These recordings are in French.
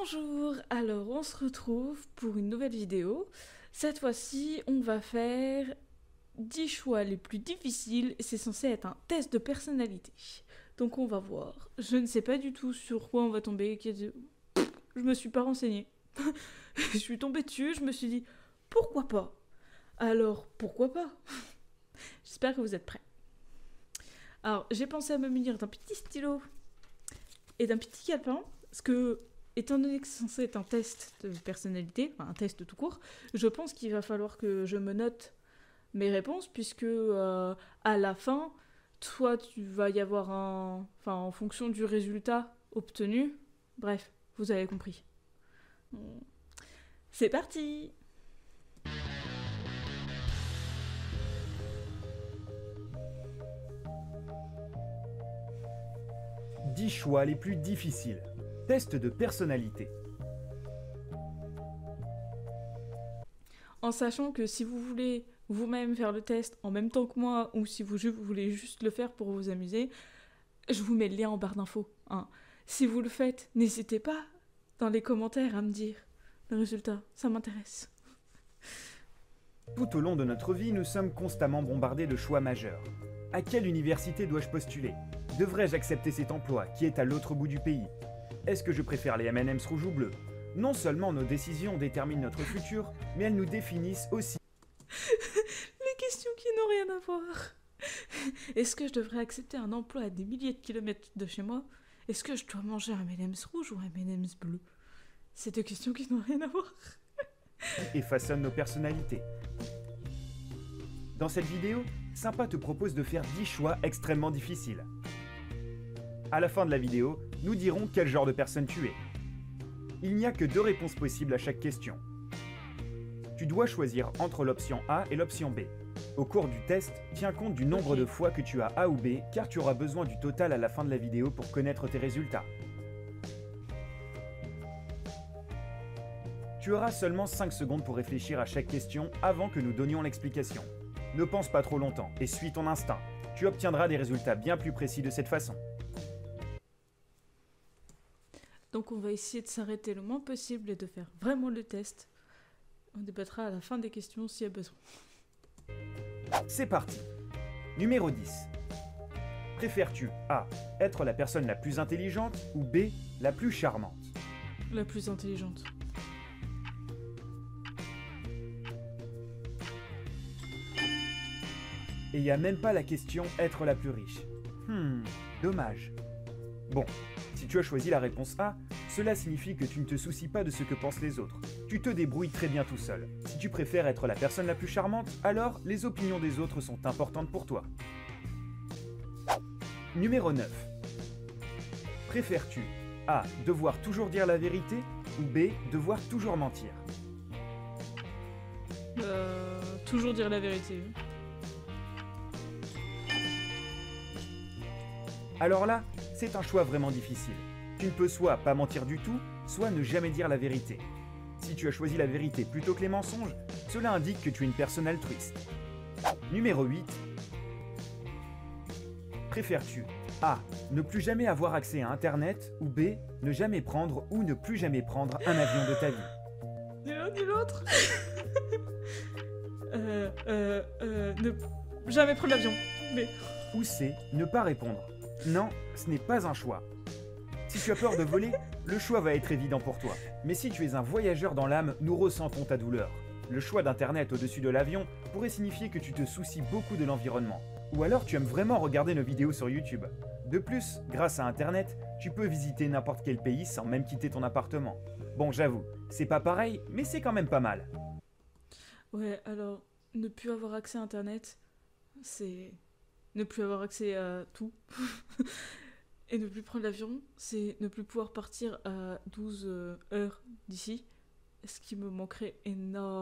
Bonjour, alors on se retrouve pour une nouvelle vidéo. Cette fois-ci, on va faire 10 choix les plus difficiles. C'est censé être un test de personnalité. Donc on va voir. Je ne sais pas du tout sur quoi on va tomber. Je me suis pas renseignée. Je suis tombée dessus, je me suis dit pourquoi pas. Alors pourquoi pas. J'espère que vous êtes prêts. Alors j'ai pensé à me munir d'un petit stylo et d'un petit calepin, parce que étant donné que c'est censé être un test de personnalité, enfin un test tout court, je pense qu'il va falloir que je me note mes réponses, puisque à la fin, soit tu vas y avoir un... Enfin, en fonction du résultat obtenu, bref, vous avez compris. C'est parti! « 10 choix les plus difficiles. Test de personnalité. » En sachant que si vous voulez vous-même faire le test en même temps que moi, ou si vous voulez juste le faire pour vous amuser, je vous mets le lien en barre d'infos. Hein. Si vous le faites, n'hésitez pas dans les commentaires à me dire le résultat, ça m'intéresse. Tout au long de notre vie, nous sommes constamment bombardés de choix majeurs. À quelle université dois-je postuler? Devrais-je accepter cet emploi qui est à l'autre bout du pays? Est-ce que je préfère les M&M's rouges ou bleus? Non seulement nos décisions déterminent notre futur, mais elles nous définissent aussi. Les questions qui n'ont rien à voir. Est-ce que je devrais accepter un emploi à des milliers de kilomètres de chez moi? Est-ce que je dois manger un M&M's rouge ou un M&M's bleu? C'est deux questions qui n'ont rien à voir. Et façonnent nos personnalités. Dans cette vidéo, Sympa te propose de faire 10 choix extrêmement difficiles. À la fin de la vidéo, nous dirons quel genre de personne tu es. Il n'y a que 2 réponses possibles à chaque question. Tu dois choisir entre l'option A et l'option B. Au cours du test, tiens compte du nombre de fois que tu as A ou B, car tu auras besoin du total à la fin de la vidéo pour connaître tes résultats. Tu auras seulement 5 secondes pour réfléchir à chaque question avant que nous donnions l'explication. Ne pense pas trop longtemps et suis ton instinct. Tu obtiendras des résultats bien plus précis de cette façon. Donc on va essayer de s'arrêter le moins possible et de faire vraiment le test. On débattra à la fin des questions s'il y a besoin. C'est parti. Numéro 10. Préfères-tu A. Être la personne la plus intelligente ou B. La plus charmante? La plus intelligente. Et il n'y a même pas la question être la plus riche. Dommage. Bon, si tu as choisi la réponse A, cela signifie que tu ne te soucies pas de ce que pensent les autres. Tu te débrouilles très bien tout seul. Si tu préfères être la personne la plus charmante, alors les opinions des autres sont importantes pour toi. Numéro 9. Préfères-tu A. Devoir toujours dire la vérité ou B. Devoir toujours mentir? Toujours dire la vérité. Alors là, c'est un choix vraiment difficile. Tu ne peux soit pas mentir du tout, soit ne jamais dire la vérité. Si tu as choisi la vérité plutôt que les mensonges, cela indique que tu es une personne altruiste. Numéro 8. Préfères-tu A. Ne plus jamais avoir accès à Internet ou B. Ne jamais prendre ou ne plus jamais prendre un avion de ta vie? Ni l'un ni l'autre. Ne jamais prendre l'avion. Mais... Ou C. Ne pas répondre. Non, ce n'est pas un choix. Si tu as peur de voler, le choix va être évident pour toi. Mais si tu es un voyageur dans l'âme, nous ressentons ta douleur. Le choix d'Internet au-dessus de l'avion pourrait signifier que tu te soucies beaucoup de l'environnement. Ou alors tu aimes vraiment regarder nos vidéos sur YouTube. De plus, grâce à Internet, tu peux visiter n'importe quel pays sans même quitter ton appartement. Bon, j'avoue, c'est pas pareil, mais c'est quand même pas mal. Ouais, alors, ne plus avoir accès à Internet, c'est... ne plus avoir accès à tout. Et ne plus prendre l'avion, c'est ne plus pouvoir partir à 12 heures d'ici, ce qui me manquerait énormément.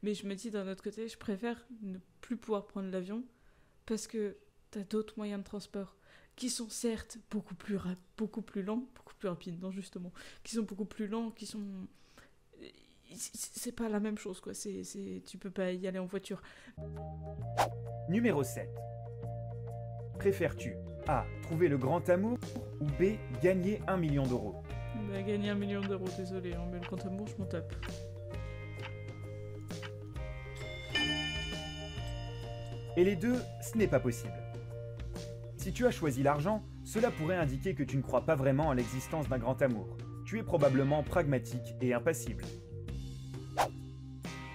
Mais je me dis d'un autre côté, je préfère ne plus pouvoir prendre l'avion parce que t'as d'autres moyens de transport qui sont certes beaucoup plus lents, beaucoup plus rapides, non justement, qui sont beaucoup plus lents, qui sont... C'est pas la même chose, quoi. Tu peux pas y aller en voiture. Numéro 7. Préfères-tu A. Trouver le grand amour ou B. Gagner 1 million d'euros. Bah, gagner 1 million d'euros, désolé, hein, mais le compte amour, je m'en tape. Et les deux, ce n'est pas possible. Si tu as choisi l'argent, cela pourrait indiquer que tu ne crois pas vraiment en l'existence d'un grand amour. Tu es probablement pragmatique et impassible.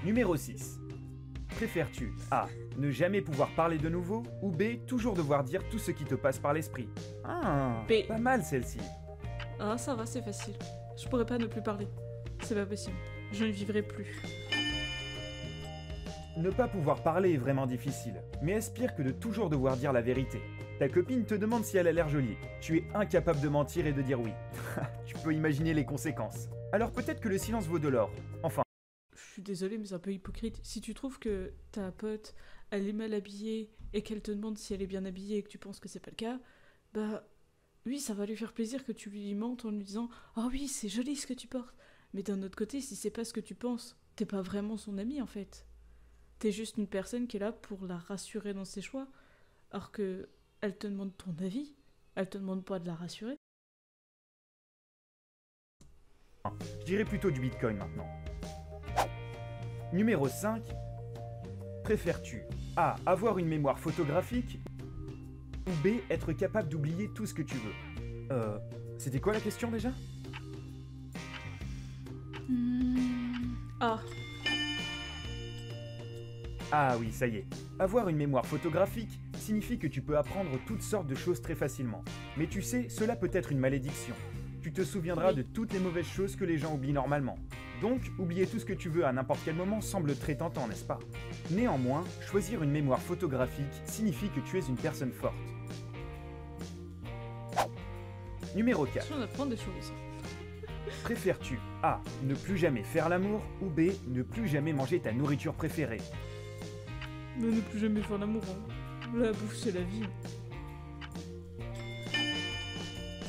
Numéro 6. Préfères-tu A. Ne jamais pouvoir parler de nouveau ou B. Toujours devoir dire tout ce qui te passe par l'esprit? Ah, B. pas mal celle-ci. Ah, ça va, c'est facile. Je pourrais pas ne plus parler. C'est pas possible. Je ne vivrai plus. Ne pas pouvoir parler est vraiment difficile, mais est-ce pire que de toujours devoir dire la vérité? Ta copine te demande si elle a l'air jolie. Tu es incapable de mentir et de dire oui. Tu peux imaginer les conséquences. Alors peut-être que le silence vaut de l'or. Enfin. Je suis désolée, mais c'est un peu hypocrite. Si tu trouves que ta pote, elle est mal habillée et qu'elle te demande si elle est bien habillée et que tu penses que c'est pas le cas, bah oui, ça va lui faire plaisir que tu lui mentes en lui disant « Ah oui, c'est joli ce que tu portes ». Mais d'un autre côté, si c'est pas ce que tu penses, t'es pas vraiment son ami en fait. T'es juste une personne qui est là pour la rassurer dans ses choix, alors que elle te demande ton avis, elle te demande pas de la rassurer. Je dirais plutôt du Bitcoin maintenant. Numéro 5. Préfères-tu A. Avoir une mémoire photographique ou B. Être capable d'oublier tout ce que tu veux? C'était quoi la question déjà? Ah, Ah oui, ça y est. Avoir une mémoire photographique signifie que tu peux apprendre toutes sortes de choses très facilement. Mais tu sais, cela peut être une malédiction. Tu te souviendras de toutes les mauvaises choses que les gens oublient normalement. Donc, oublier tout ce que tu veux à n'importe quel moment semble très tentant, n'est-ce pas? Néanmoins, choisir une mémoire photographique signifie que tu es une personne forte. Numéro 4. on apprend des choses. Préfères-tu A. Ne plus jamais faire l'amour ou B. Ne plus jamais manger ta nourriture préférée? Mais ne plus jamais faire l'amour, hein. La bouffe, c'est la vie.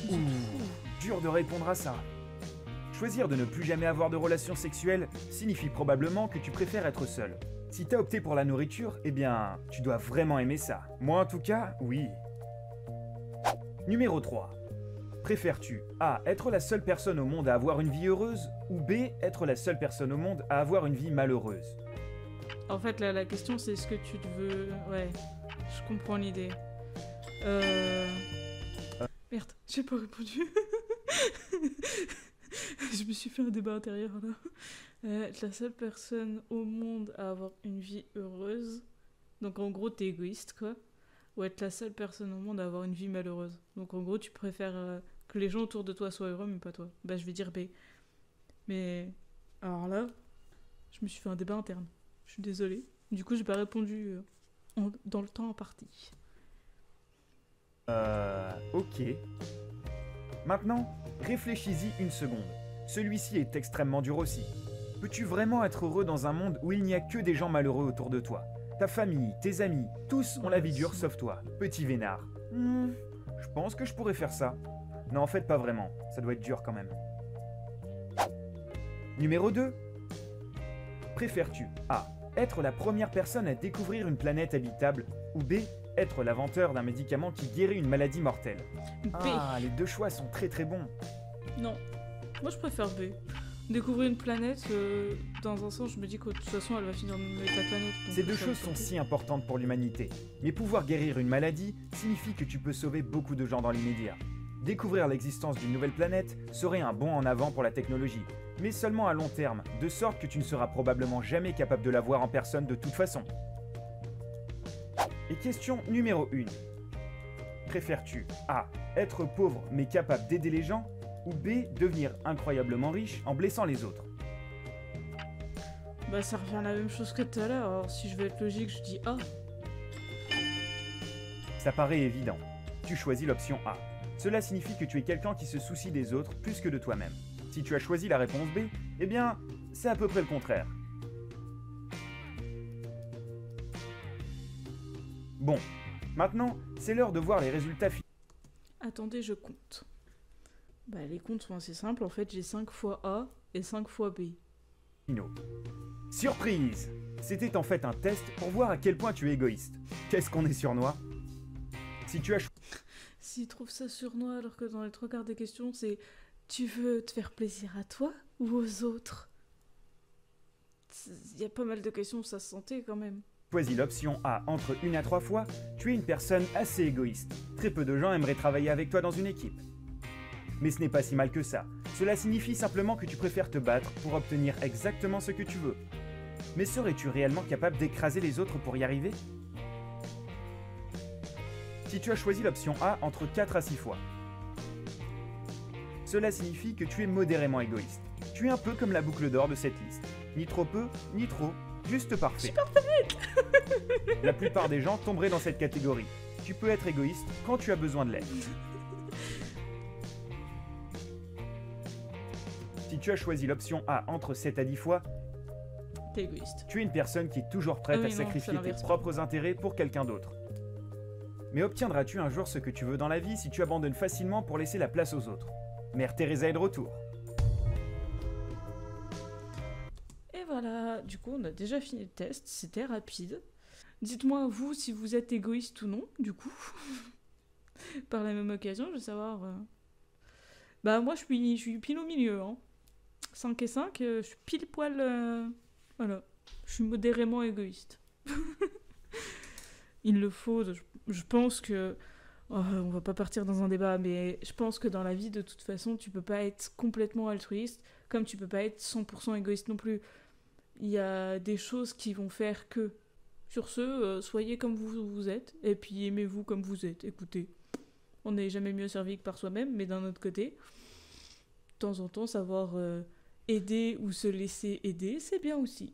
Ouh, dur de répondre à ça. Choisir de ne plus jamais avoir de relations sexuelles signifie probablement que tu préfères être seul. Si t'as opté pour la nourriture, eh bien, tu dois vraiment aimer ça. Moi en tout cas, oui. Numéro 3. Préfères-tu A. Être la seule personne au monde à avoir une vie heureuse ou B. Être la seule personne au monde à avoir une vie malheureuse? En fait, là, la question, c'est est-ce que tu te veux... Ouais, je comprends l'idée. Merde, j'ai pas répondu. Je me suis fait un débat intérieur, là. Être la seule personne au monde à avoir une vie heureuse. Donc, en gros, t'es égoïste, quoi. Ou être la seule personne au monde à avoir une vie malheureuse. Donc, en gros, tu préfères que les gens autour de toi soient heureux, mais pas toi. Bah, je vais dire B. Mais... Alors là, je me suis fait un débat interne. Je suis désolée. Du coup, j'ai pas répondu dans le temps imparti. Ok. Maintenant, réfléchis-y une seconde. Celui-ci est extrêmement dur aussi. Peux-tu vraiment être heureux dans un monde où il n'y a que des gens malheureux autour de toi? Ta famille, tes amis, tous ont la vie dure sauf toi, petit vénard. Je pense que je pourrais faire ça. Non, en fait, pas vraiment. Ça doit être dur quand même. Numéro 2. Préfères-tu A. Être la première personne à découvrir une planète habitable ou B. Être l'inventeur d'un médicament qui guérit une maladie mortelle? B. Ah, les deux choix sont très très bons. Non. Moi, je préfère B. Découvrir une planète, dans un sens, je me dis que de toute façon, elle va finir de mettre la planète. Ces deux choses sont si importantes pour l'humanité. Mais pouvoir guérir une maladie signifie que tu peux sauver beaucoup de gens dans l'immédiat. Découvrir l'existence d'une nouvelle planète serait un bond en avant pour la technologie, mais seulement à long terme, de sorte que tu ne seras probablement jamais capable de la voir en personne de toute façon. Et question numéro 1. Préfères-tu A. Être pauvre mais capable d'aider les gens ou B. Devenir incroyablement riche en blessant les autres? Bah, ça revient à la même chose que tout à l'heure. Alors, si je veux être logique, je dis A. Ça paraît évident. Tu choisis l'option A. Cela signifie que tu es quelqu'un qui se soucie des autres plus que de toi-même. Si tu as choisi la réponse B, eh bien, c'est à peu près le contraire. Bon, maintenant, c'est l'heure de voir les résultats finaux. Attendez, je compte. Bah, les comptes sont assez simples. En fait, j'ai 5 fois A et 5 fois B. Surprise! C'était en fait un test pour voir à quel point tu es égoïste. Qu'est-ce qu'on est surnois? Si tu as s'ils trouvent ça sournois alors que dans les 3 quarts des questions, c'est tu veux te faire plaisir à toi ou aux autres? Il y a pas mal de questions où ça se sentait quand même. Choisis l'option A entre 1 à 3 fois, tu es une personne assez égoïste. Très peu de gens aimeraient travailler avec toi dans une équipe. Mais ce n'est pas si mal que ça. Cela signifie simplement que tu préfères te battre pour obtenir exactement ce que tu veux. Mais serais-tu réellement capable d'écraser les autres pour y arriver? Si tu as choisi l'option A entre 4 à 6 fois, cela signifie que tu es modérément égoïste. Tu es un peu comme la boucle d'or de cette liste. Ni trop peu, ni trop, juste parfait. La plupart des gens tomberaient dans cette catégorie. Tu peux être égoïste quand tu as besoin de l'aide. Si tu as choisi l'option A entre 7 à 10 fois, T'es égoïste. tu es une personne qui est toujours prête Ah oui, à non, sacrifier c'est tes l'inverse. propres intérêts pour quelqu'un d'autre. Mais obtiendras-tu un jour ce que tu veux dans la vie si tu abandonnes facilement pour laisser la place aux autres? Mère Teresa est de retour. Et voilà, du coup on a déjà fini le test, c'était rapide. Dites-moi vous si vous êtes égoïste ou non, du coup. Par la même occasion, je veux savoir... Bah moi je suis pile au milieu, hein. 5 et 5, je suis pile poil... Voilà, je suis modérément égoïste. Il le faut, je pense que... Oh, on va pas partir dans un débat, mais je pense que dans la vie, de toute façon, tu peux pas être complètement altruiste, comme tu peux pas être 100% égoïste non plus. Il y a des choses qui vont faire que. Sur ce, soyez comme vous êtes, et puis aimez-vous comme vous êtes. Écoutez, on n'est jamais mieux servi que par soi-même, mais d'un autre côté, de temps en temps, savoir aider ou se laisser aider, c'est bien aussi.